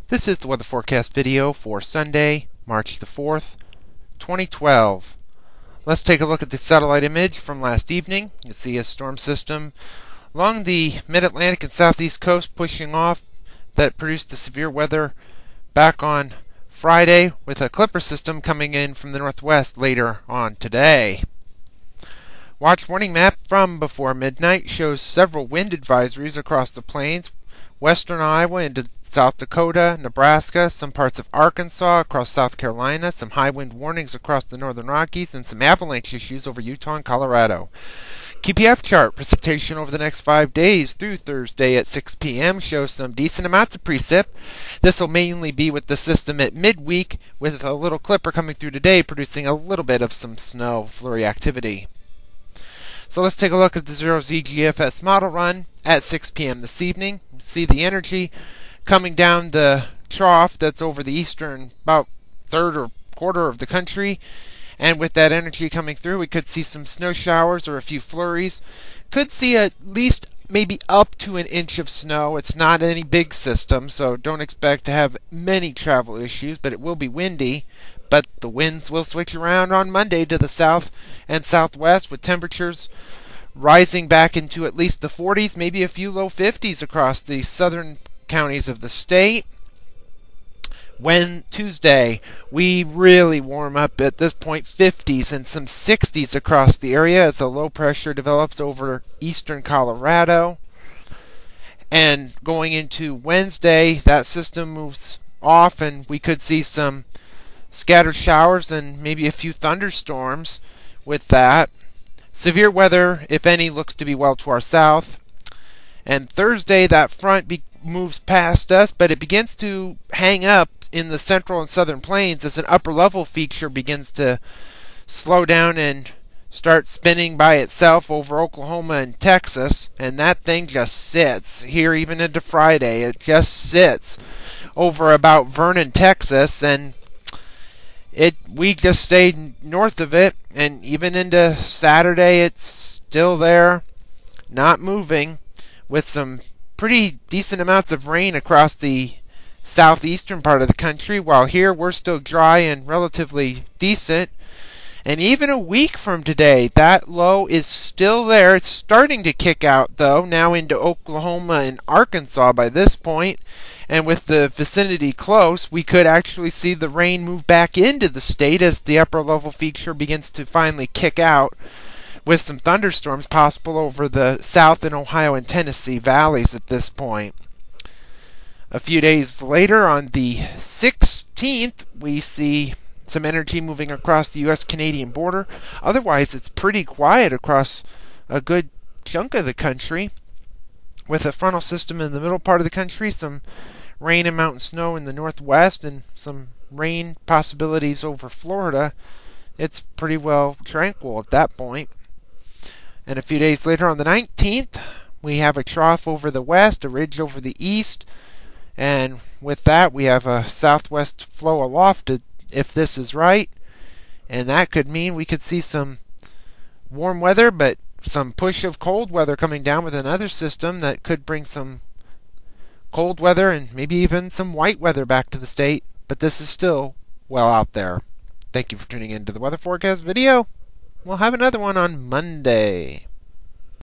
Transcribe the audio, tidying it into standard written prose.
This is the weather forecast video for Sunday, March the 4th, 2012. Let's take a look at the satellite image from last evening. You see a storm system along the mid-Atlantic and southeast coast pushing off that produced the severe weather back on Friday, with a clipper system coming in from the northwest later on today. Watch warning map from before midnight shows several wind advisories across the plains, western Iowa into South Dakota, Nebraska, some parts of Arkansas, across South Carolina, some high wind warnings across the northern Rockies, and some avalanche issues over Utah and Colorado. QPF chart precipitation over the next 5 days through Thursday at 6 p.m. shows some decent amounts of precip. This will mainly be with the system at midweek, with a little clipper coming through today producing a little bit of some snow flurry activity. So let's take a look at the 0Z GFS Model Run at 6 p.m. this evening. See the energy coming down the trough that's over the eastern about third or quarter of the country, and with that energy coming through, we could see some snow showers or a few flurries. Could see at least maybe up to an inch of snow. It's not any big system, so don't expect to have many travel issues, but it will be windy. But the winds will switch around on Monday to the south and southwest, with temperatures rising back into at least the 40s, maybe a few low 50s across the southern counties of the state. When Tuesday, we really warm up at this point, 50s and some 60s across the area as a low pressure develops over eastern Colorado. And going into Wednesday, that system moves off and we could see some scattered showers and maybe a few thunderstorms with that. Severe weather, if any, looks to be well to our south. And Thursday, that front moves past us, but it begins to hang up in the central and southern plains as an upper level feature begins to slow down and start spinning by itself over Oklahoma and Texas, and that thing just sits here even into Friday. It just sits over about Vernon, Texas, and we just stayed north of it, and even into Saturday it's still there, not moving, with some pretty decent amounts of rain across the southeastern part of the country, while here we're still dry and relatively decent. And even a week from today, that low is still there. It's starting to kick out, though, now into Oklahoma and Arkansas by this point. And with the vicinity close, we could actually see the rain move back into the state as the upper level feature begins to finally kick out, with some thunderstorms possible over the South and Ohio and Tennessee valleys at this point. A few days later, on the 16th, we see some energy moving across the U.S.-Canadian border. Otherwise, it's pretty quiet across a good chunk of the country, with a frontal system in the middle part of the country, some rain and mountain snow in the northwest, and some rain possibilities over Florida. It's pretty well tranquil at that point. And a few days later, on the 19th, we have a trough over the west, a ridge over the east, and with that we have a southwest flow aloft, if this is right, and that could mean we could see some warm weather, but some push of cold weather coming down with another system that could bring some cold weather and maybe even some white weather back to the state, but this is still well out there. Thank you for tuning in to the weather forecast video. We'll have another one on Monday.